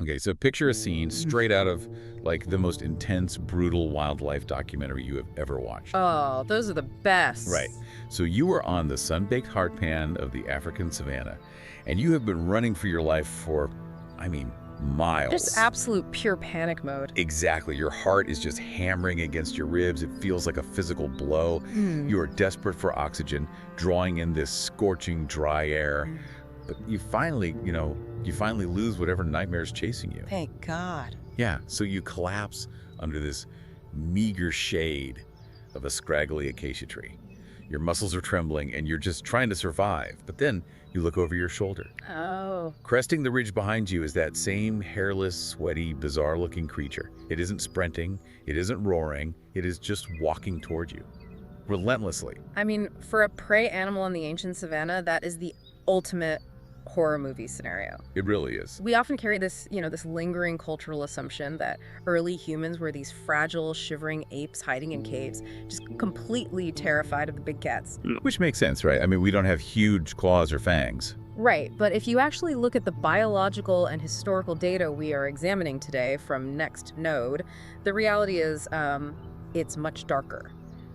Okay, so picture a scene straight out of, like, the most intense, brutal wildlife documentary you have ever watched. Oh, those are the best. Right. So you were on the sun-baked hardpan of the African savanna, and you have been running for your life for, I mean, Just miles. absolute pure panic mode. Exactly. Your heart is just hammering against your ribs. It feels like a physical blow. Hmm. You are desperate for oxygen, drawing in this scorching, dry air. But you finally lose whatever nightmare is chasing you. Thank God. Yeah, so you collapse under this meager shade of a scraggly acacia tree. Your muscles are trembling and you're just trying to survive. But then you look over your shoulder. Oh. Cresting the ridge behind you is that same hairless, sweaty, bizarre-looking creature. It isn't sprinting, it isn't roaring, it is just walking toward you, relentlessly. I mean, for a prey animal in the ancient savanna, that is the ultimate horror movie scenario. It really is. We often carry this, this lingering cultural assumption that early humans were these fragile, shivering apes hiding in caves, just completely terrified of the big cats. Which makes sense, right? I mean, we don't have huge claws or fangs. Right, but if you actually look at the biological and historical data we are examining today from Next Node, the reality is it's much darker.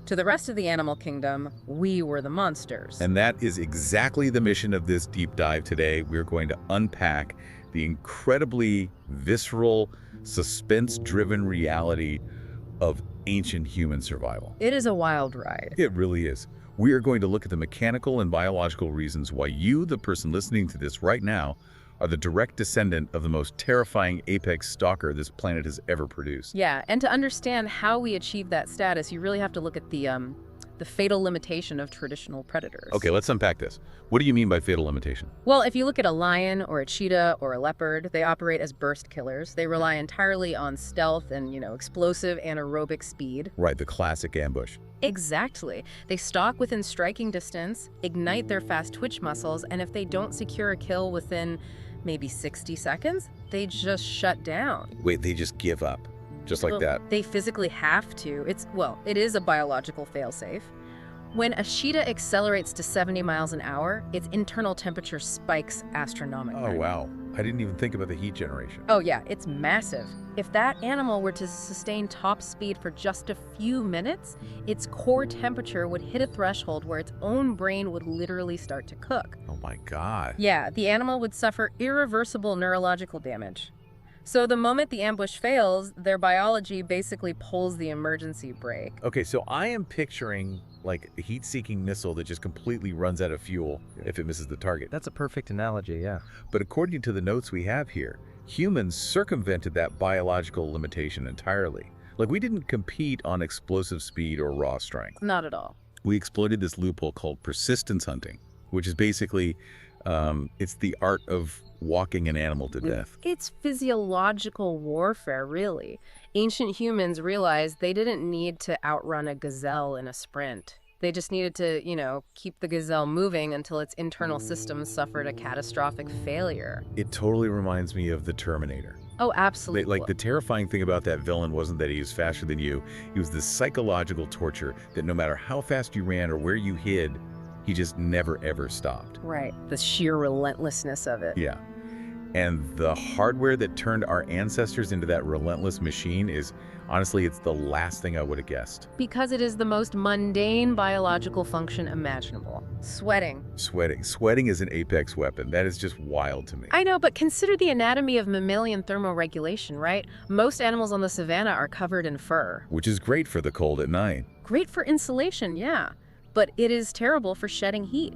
To the rest of the animal kingdom, we were the monsters. And that is exactly the mission of this deep dive today. We're going to unpack the incredibly visceral, suspense-driven reality of ancient human survival. It is a wild ride. It really is. We are going to look at the mechanical and biological reasons why you, the person listening to this right now, are the direct descendant of the most terrifying apex stalker this planet has ever produced. Yeah, and to understand how we achieve that status, you really have to look at the fatal limitation of traditional predators. Okay, let's unpack this. What do you mean by fatal limitation? Well, if you look at a lion or a cheetah or a leopard, they operate as burst killers. They rely entirely on stealth and, explosive anaerobic speed. Right, the classic ambush. Exactly. They stalk within striking distance, ignite their fast twitch muscles, and if they don't secure a kill within maybe 60 seconds, they just shut down. Wait, they just give up, just like Well, that. They physically have to. It is a biological failsafe. When a cheetah accelerates to 70 miles an hour, its internal temperature spikes astronomically. Oh, wow. I didn't even think about the heat generation. Oh yeah, it's massive. If that animal were to sustain top speed for just a few minutes, its core temperature would hit a threshold where its own brain would literally start to cook. Oh, my God. Yeah, the animal would suffer irreversible neurological damage. So the moment the ambush fails, their biology basically pulls the emergency brake. Okay, so I am picturing like a heat-seeking missile that just completely runs out of fuel if it misses the target. That's a perfect analogy, yeah. But according to the notes we have here, humans circumvented that biological limitation entirely. Like, we didn't compete on explosive speed or raw strength. Not at all. We exploited this loophole called persistence hunting, which is basically, it's the art of walking an animal to death. It's physiological warfare, really. Ancient humans realized they didn't need to outrun a gazelle in a sprint. They just needed to, keep the gazelle moving until its internal systems suffered a catastrophic failure. It totally reminds me of the Terminator. Oh, absolutely. Like, the terrifying thing about that villain wasn't that he was faster than you. He was this psychological torture that no matter how fast you ran or where you hid, he just never, ever stopped. Right. The sheer relentlessness of it. Yeah. And the hardware that turned our ancestors into that relentless machine is, honestly, it's the last thing I would have guessed. Because it is the most mundane biological function imaginable. Sweating. Sweating is an apex weapon. That is just wild to me. I know, but consider the anatomy of mammalian thermoregulation, right? Most animals on the savanna are covered in fur. Which is great for the cold at night. Great for insulation, yeah. But it is terrible for shedding heat.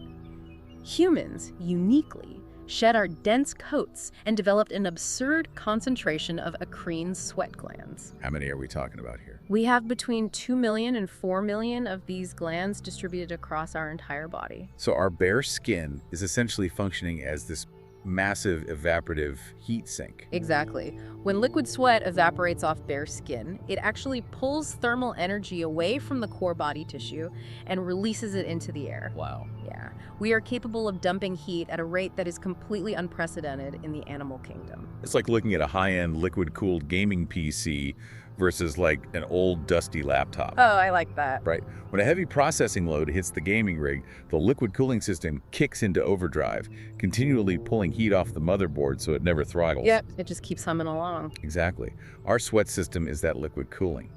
Humans, uniquely, shed our dense coats and developed an absurd concentration of acrine sweat glands. How many are we talking about here? We have between 2 million and 4 million of these glands distributed across our entire body. So our bare skin is essentially functioning as this massive evaporative heat sink. Exactly. When liquid sweat evaporates off bare skin, it actually pulls thermal energy away from the core body tissue and releases it into the air. Wow. Yeah, we are capable of dumping heat at a rate that is completely unprecedented in the animal kingdom. It's like looking at a high-end liquid-cooled gaming PC versus like an old dusty laptop. Oh, I like that. Right. When a heavy processing load hits the gaming rig, the liquid cooling system kicks into overdrive, continually pulling heat off the motherboard so it never throttles. Yep, it just keeps humming along. Exactly. Our sweat system is that liquid cooling.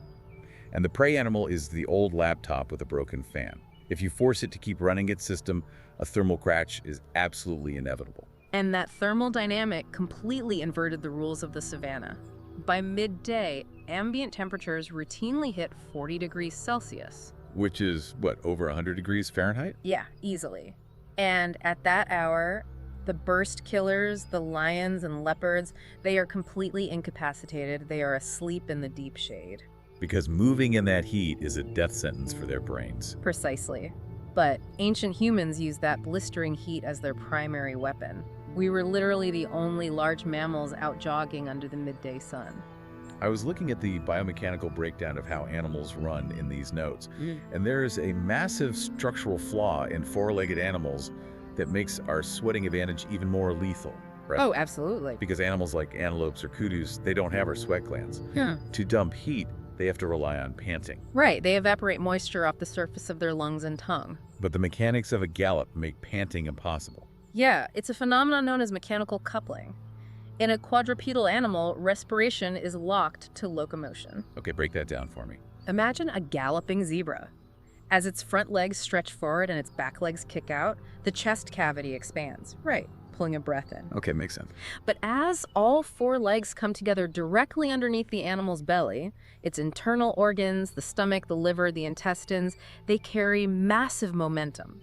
And the prey animal is the old laptop with a broken fan. If you force it to keep running its system, a thermal crash is absolutely inevitable. And that thermal dynamic completely inverted the rules of the savanna. By midday, ambient temperatures routinely hit 40 degrees Celsius. Which is, what, over 100 degrees Fahrenheit? Yeah, easily. And at that hour, the burst killers, the lions and leopards, they are completely incapacitated. They are asleep in the deep shade. Because moving in that heat is a death sentence for their brains. Precisely. But ancient humans used that blistering heat as their primary weapon. We were literally the only large mammals out jogging under the midday sun. I was looking at the biomechanical breakdown of how animals run in these notes, and there's a massive structural flaw in four-legged animals that makes our sweating advantage even more lethal, right? Oh, absolutely. Because animals like antelopes or kudus, they don't have our sweat glands. Yeah. To dump heat, they have to rely on panting. Right, they evaporate moisture off the surface of their lungs and tongue. But the mechanics of a gallop make panting impossible. Yeah, it's a phenomenon known as mechanical coupling. In a quadrupedal animal, respiration is locked to locomotion. Okay, break that down for me. Imagine a galloping zebra. As its front legs stretch forward and its back legs kick out, the chest cavity expands. Right, pulling a breath in. Okay, makes sense. But as all four legs come together directly underneath the animal's belly, its internal organs, the stomach, the liver, the intestines, they carry massive momentum.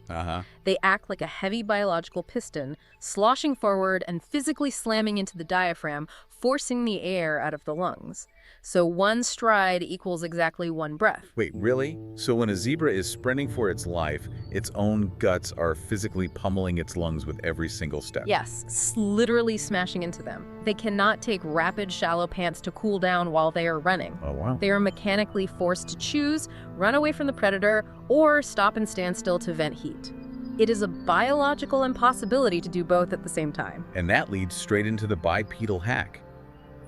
They act like a heavy biological piston, sloshing forward and physically slamming into the diaphragm, forcing the air out of the lungs. So one stride equals exactly one breath. Wait, really? So when a zebra is sprinting for its life, its own guts are physically pummeling its lungs with every single step? Yes, literally smashing into them. They cannot take rapid, shallow pants to cool down while they are running. Oh, wow. They are mechanically forced to choose, run away from the predator, or stop and stand still to vent heat. It is a biological impossibility to do both at the same time. And that leads straight into the bipedal hack.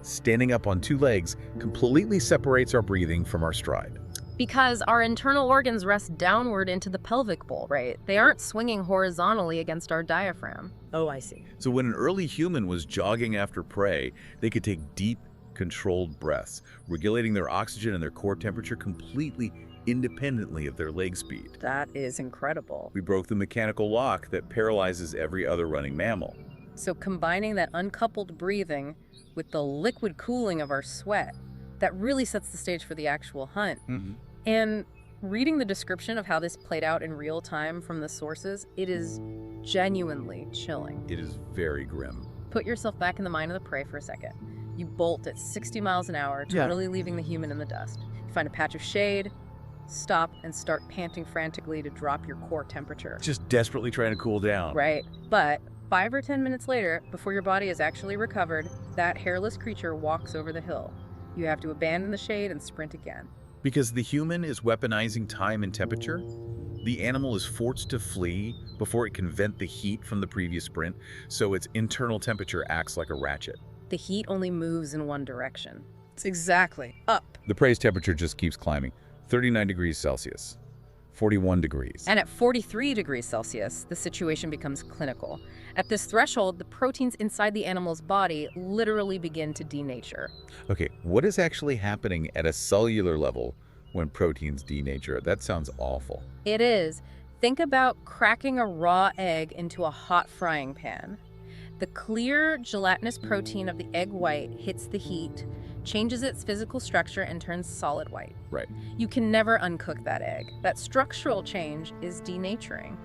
Standing up on two legs completely separates our breathing from our stride. Because our internal organs rest downward into the pelvic bowl, right? They aren't swinging horizontally against our diaphragm. Oh, I see. So when an early human was jogging after prey, they could take deep, controlled breaths, regulating their oxygen and their core temperature completely independently of their leg speed. That is incredible. We broke the mechanical lock that paralyzes every other running mammal. So combining that uncoupled breathing with the liquid cooling of our sweat, that really sets the stage for the actual hunt. And reading the description of how this played out in real time from the sources, it is genuinely chilling. It is very grim. Put yourself back in the mind of the prey for a second. You bolt at 60 miles an hour, totally leaving the human in the dust. You find a patch of shade, stop, and start panting frantically to drop your core temperature. Just desperately trying to cool down. Right, but 5 or 10 minutes later, before your body is actually recovered, that hairless creature walks over the hill. You have to abandon the shade and sprint again. Because the human is weaponizing time and temperature, the animal is forced to flee before it can vent the heat from the previous sprint, so its internal temperature acts like a ratchet. The heat only moves in one direction. It's exactly up. The prey's temperature just keeps climbing. 39 degrees Celsius, 41 degrees. And at 43 degrees Celsius, the situation becomes clinical. At this threshold, the proteins inside the animal's body literally begin to denature. Okay, what is actually happening at a cellular level when proteins denature? That sounds awful. It is. Think about cracking a raw egg into a hot frying pan. The clear, gelatinous protein of the egg white hits the heat, changes its physical structure, and turns solid white. Right. You can never uncook that egg. That structural change is denaturing.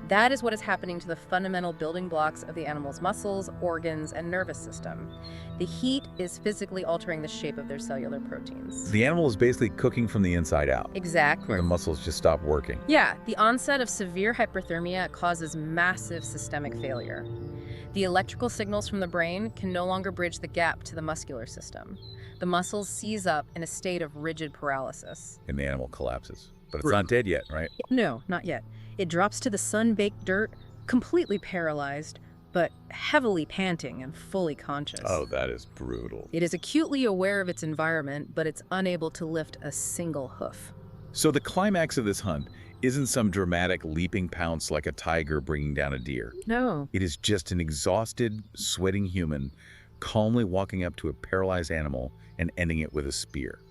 That is what is happening to the fundamental building blocks of the animal's muscles, organs, and nervous system. The heat is physically altering the shape of their cellular proteins. The animal is basically cooking from the inside out. Exactly. The muscles just stop working. Yeah, the onset of severe hyperthermia causes massive systemic failure. The electrical signals from the brain can no longer bridge the gap to the muscular system. The muscles seize up in a state of rigid paralysis. And the animal collapses. But it's not dead yet, right? No, not yet. It drops to the sun-baked dirt, completely paralyzed, but heavily panting and fully conscious. Oh, that is brutal. It is acutely aware of its environment, but it's unable to lift a single hoof. So the climax of this hunt isn't some dramatic leaping pounce like a tiger bringing down a deer. No. It is just an exhausted, sweating human calmly walking up to a paralyzed animal and ending it with a spear.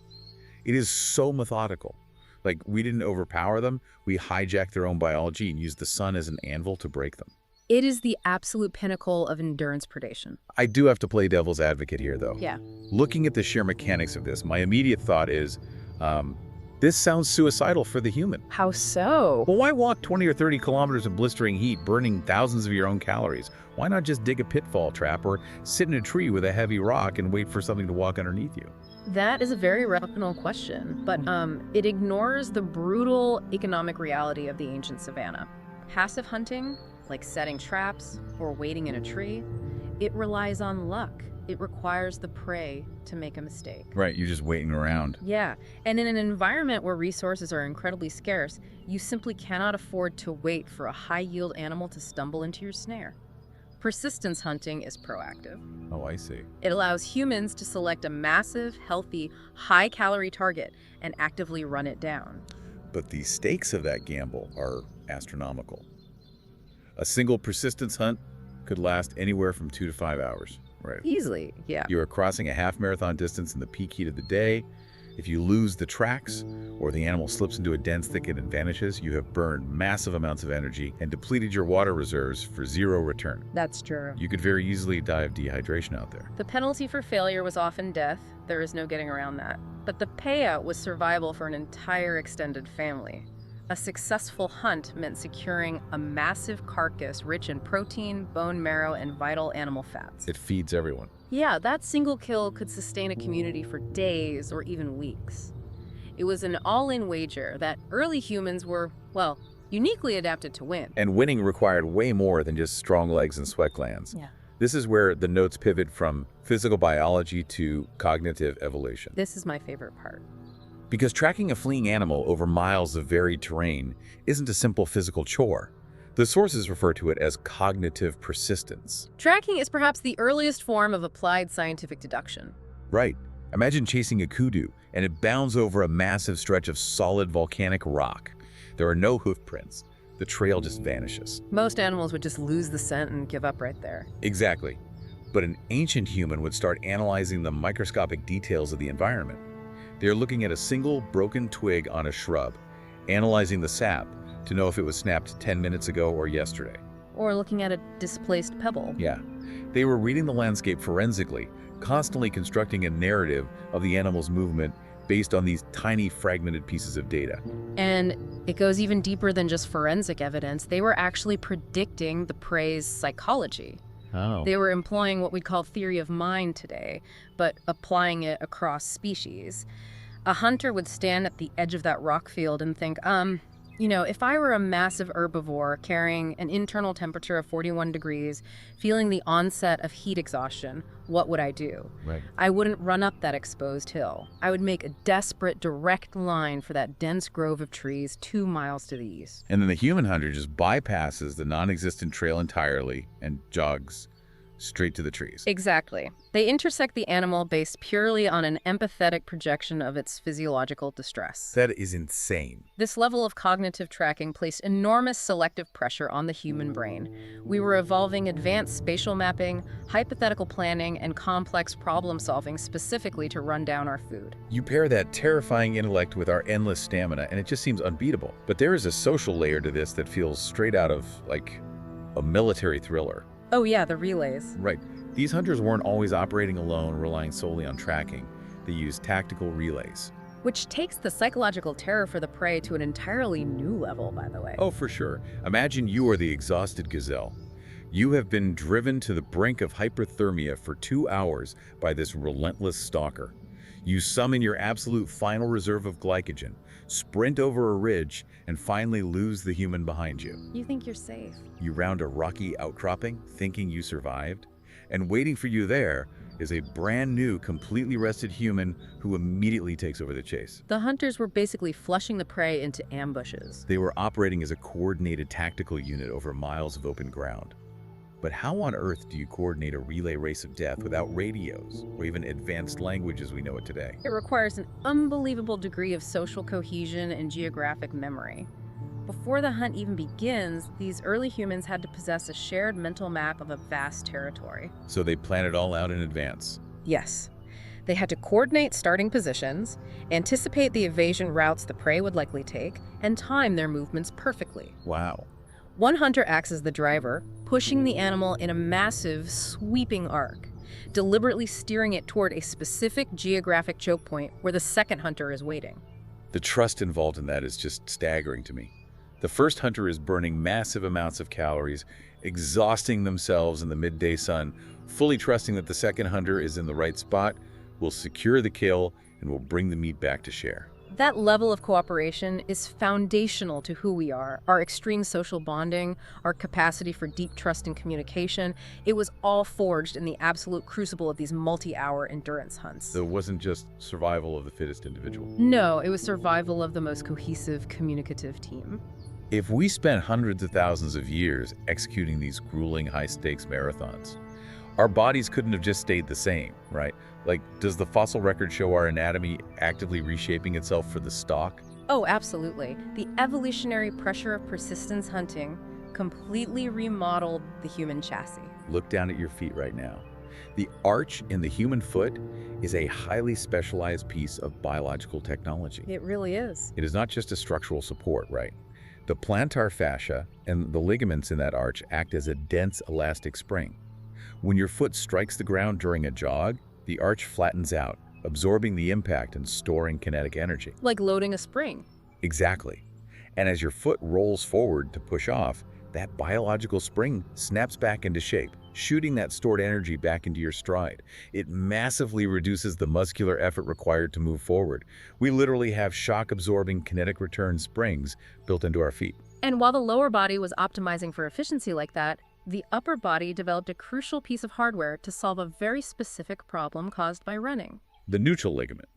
It is so methodical. Like, we didn't overpower them, we hijacked their own biology and used the sun as an anvil to break them. It is the absolute pinnacle of endurance predation. I do have to play devil's advocate here, though. Yeah. Looking at the sheer mechanics of this, my immediate thought is, this sounds suicidal for the human. How so? Well, why walk 20 or 30 kilometers in blistering heat, burning thousands of your own calories? Why not just dig a pitfall trap or sit in a tree with a heavy rock and wait for something to walk underneath you? That is a very rational question, but it ignores the brutal economic reality of the ancient savanna. Passive hunting, like setting traps or waiting in a tree, it relies on luck. It requires the prey to make a mistake. Right, you're just waiting around. Yeah, and in an environment where resources are incredibly scarce, you simply cannot afford to wait for a high-yield animal to stumble into your snare. Persistence hunting is proactive. Oh, I see. It allows humans to select a massive, healthy, high-calorie target and actively run it down. But the stakes of that gamble are astronomical. A single persistence hunt could last anywhere from 2 to 5 hours. Right. Easily, yeah. You are crossing a half-marathon distance in the peak heat of the day. If you lose the tracks, or the animal slips into a dense thicket and vanishes, you have burned massive amounts of energy and depleted your water reserves for zero return. That's true. You could very easily die of dehydration out there. The penalty for failure was often death. There is no getting around that. But the payout was survival for an entire extended family. A successful hunt meant securing a massive carcass rich in protein, bone marrow, and vital animal fats. It feeds everyone. Yeah, that single kill could sustain a community for days or even weeks. It was an all-in wager that early humans were, well, uniquely adapted to win. And winning required way more than just strong legs and sweat glands. Yeah. This is where the notes pivot from physical biology to cognitive evolution. This is my favorite part. Because tracking a fleeing animal over miles of varied terrain isn't a simple physical chore. The sources refer to it as cognitive persistence. Tracking is perhaps the earliest form of applied scientific deduction. Right. Imagine chasing a kudu, and it bounds over a massive stretch of solid volcanic rock. There are no hoof prints. The trail just vanishes. Most animals would just lose the scent and give up right there. Exactly. But an ancient human would start analyzing the microscopic details of the environment. They are looking at a single broken twig on a shrub, analyzing the sap to know if it was snapped 10 minutes ago or yesterday. Or looking at a displaced pebble. Yeah. They were reading the landscape forensically, constantly constructing a narrative of the animal's movement based on these tiny fragmented pieces of data. And it goes even deeper than just forensic evidence. They were actually predicting the prey's psychology. Oh. They were employing what we'd call theory of mind today, but applying it across species. A hunter would stand at the edge of that rock field and think, if I were a massive herbivore carrying an internal temperature of 41 degrees, feeling the onset of heat exhaustion, what would I do? Right. I wouldn't run up that exposed hill. I would make a desperate, direct line for that dense grove of trees 2 miles to the east. And then the human hunter just bypasses the non-existent trail entirely and jogs straight to the trees. Exactly. They intersect the animal based purely on an empathetic projection of its physiological distress. That is insane. This level of cognitive tracking placed enormous selective pressure on the human brain. We were evolving advanced spatial mapping, hypothetical planning, and complex problem solving specifically to run down our food. You pair that terrifying intellect with our endless stamina, and it just seems unbeatable. But there is a social layer to this that feels straight out of, like, a military thriller. Oh yeah, the relays. Right. These hunters weren't always operating alone, relying solely on tracking. They used tactical relays. Which takes the psychological terror for the prey to an entirely new level, by the way. Oh, for sure. Imagine you are the exhausted gazelle. You have been driven to the brink of hyperthermia for 2 hours by this relentless stalker. You summon your absolute final reserve of glycogen, sprint over a ridge, and finally lose the human behind you. You think you're safe. You round a rocky outcropping, thinking you survived, and waiting for you there is a brand new, completely rested human who immediately takes over the chase. The hunters were basically flushing the prey into ambushes. They were operating as a coordinated tactical unit over miles of open ground. But how on earth do you coordinate a relay race of death without radios or even advanced language as we know it today? It requires an unbelievable degree of social cohesion and geographic memory. Before the hunt even begins, these early humans had to possess a shared mental map of a vast territory. So they plan it all out in advance. Yes. They had to coordinate starting positions, anticipate the evasion routes the prey would likely take, and time their movements perfectly. Wow. One hunter acts as the driver, pushing the animal in a massive, sweeping arc, deliberately steering it toward a specific geographic choke point where the second hunter is waiting. The trust involved in that is just staggering to me. The first hunter is burning massive amounts of calories, exhausting themselves in the midday sun, fully trusting that the second hunter is in the right spot, will secure the kill, and will bring the meat back to share. That level of cooperation is foundational to who we are, our extreme social bonding, our capacity for deep trust and communication. It was all forged in the absolute crucible of these multi-hour endurance hunts. So it wasn't just survival of the fittest individual. No, it was survival of the most cohesive, communicative team. If we spent hundreds of thousands of years executing these grueling high-stakes marathons, our bodies couldn't have just stayed the same, right? Like, does the fossil record show our anatomy actively reshaping itself for the stalk? Oh, absolutely. The evolutionary pressure of persistence hunting completely remodeled the human chassis. Look down at your feet right now. The arch in the human foot is a highly specialized piece of biological technology. It really is. It is not just a structural support, right? The plantar fascia and the ligaments in that arch act as a dense elastic spring. When your foot strikes the ground during a jog, the arch flattens out, absorbing the impact and storing kinetic energy. Like loading a spring. Exactly. And as your foot rolls forward to push off, that biological spring snaps back into shape, shooting that stored energy back into your stride. It massively reduces the muscular effort required to move forward. We literally have shock-absorbing kinetic return springs built into our feet. And while the lower body was optimizing for efficiency like that, the upper body developed a crucial piece of hardware to solve a very specific problem caused by running. The nuchal ligament.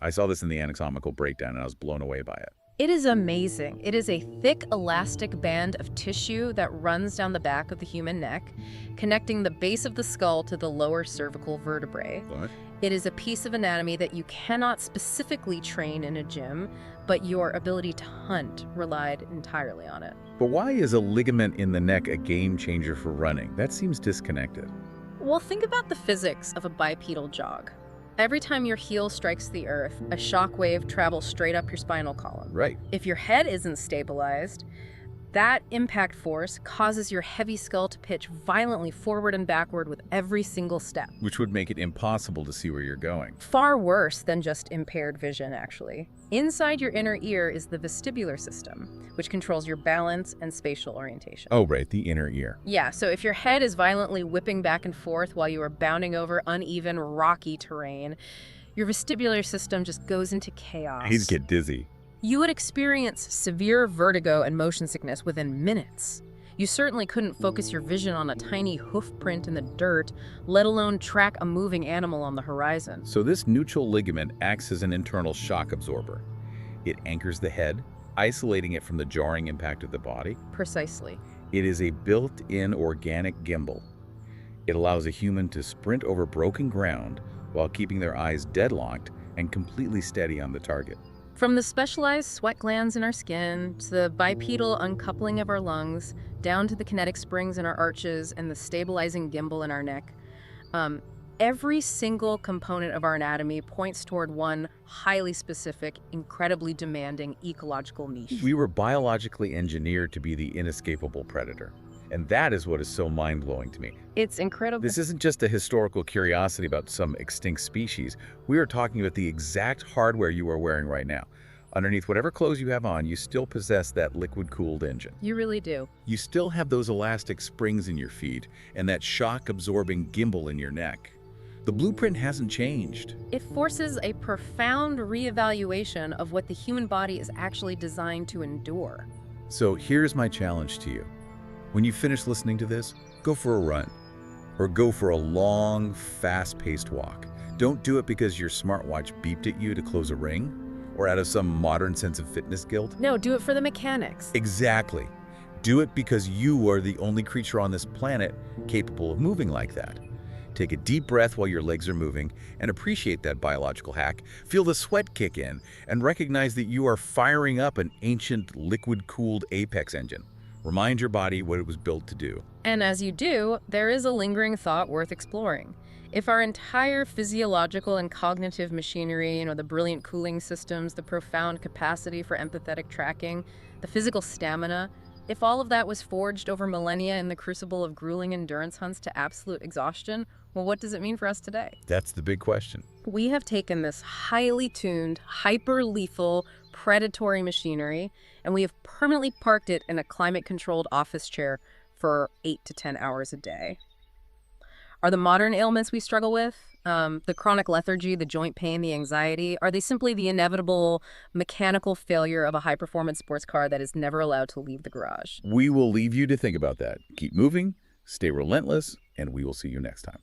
I saw this in the anatomical breakdown and I was blown away by it. It is amazing. It is a thick, elastic band of tissue that runs down the back of the human neck, connecting the base of the skull to the lower cervical vertebrae. What? It is a piece of anatomy that you cannot specifically train in a gym, but your ability to hunt relied entirely on it. But why is a ligament in the neck a game changer for running? That seems disconnected. Well, think about the physics of a bipedal jog. Every time your heel strikes the earth, a shock wave travels straight up your spinal column. Right. If your head isn't stabilized, that impact force causes your heavy skull to pitch violently forward and backward with every single step. Which would make it impossible to see where you're going. Far worse than just impaired vision, actually. Inside your inner ear is the vestibular system, which controls your balance and spatial orientation. Oh, right, the inner ear. Yeah, so if your head is violently whipping back and forth while you are bounding over uneven, rocky terrain, your vestibular system just goes into chaos. He'd get dizzy. You would experience severe vertigo and motion sickness within minutes. You certainly couldn't focus your vision on a tiny hoof print in the dirt, let alone track a moving animal on the horizon. So this nuchal ligament acts as an internal shock absorber. It anchors the head, isolating it from the jarring impact of the body. Precisely. It is a built-in organic gimbal. It allows a human to sprint over broken ground while keeping their eyes deadlocked and completely steady on the target. From the specialized sweat glands in our skin, to the bipedal uncoupling of our lungs, down to the kinetic springs in our arches and the stabilizing gimbal in our neck, every single component of our anatomy points toward one highly specific, incredibly demanding ecological niche. We were biologically engineered to be the inescapable predator. And that is what is so mind-blowing to me. It's incredible. This isn't just a historical curiosity about some extinct species. We are talking about the exact hardware you are wearing right now. Underneath whatever clothes you have on, you still possess that liquid-cooled engine. You really do. You still have those elastic springs in your feet and that shock-absorbing gimbal in your neck. The blueprint hasn't changed. It forces a profound reevaluation of what the human body is actually designed to endure. So here's my challenge to you. When you finish listening to this, go for a run. Or go for a long, fast-paced walk. Don't do it because your smartwatch beeped at you to close a ring, or out of some modern sense of fitness guilt. No, do it for the mechanics. Exactly. Do it because you are the only creature on this planet capable of moving like that. Take a deep breath while your legs are moving and appreciate that biological hack. Feel the sweat kick in and recognize that you are firing up an ancient liquid-cooled Apex engine. Remind your body what it was built to do. And as you do, there is a lingering thought worth exploring. If our entire physiological and cognitive machinery, the brilliant cooling systems, the profound capacity for empathetic tracking, the physical stamina, if all of that was forged over millennia in the crucible of grueling endurance hunts to absolute exhaustion, well, what does it mean for us today? That's the big question. We have taken this highly tuned, hyper-lethal, predatory machinery, and we have permanently parked it in a climate-controlled office chair for 8 to 10 hours a day. Are the modern ailments we struggle with, the chronic lethargy, the joint pain, the anxiety, are they simply the inevitable mechanical failure of a high-performance sports car that is never allowed to leave the garage? We will leave you to think about that. Keep moving, stay relentless, and we will see you next time.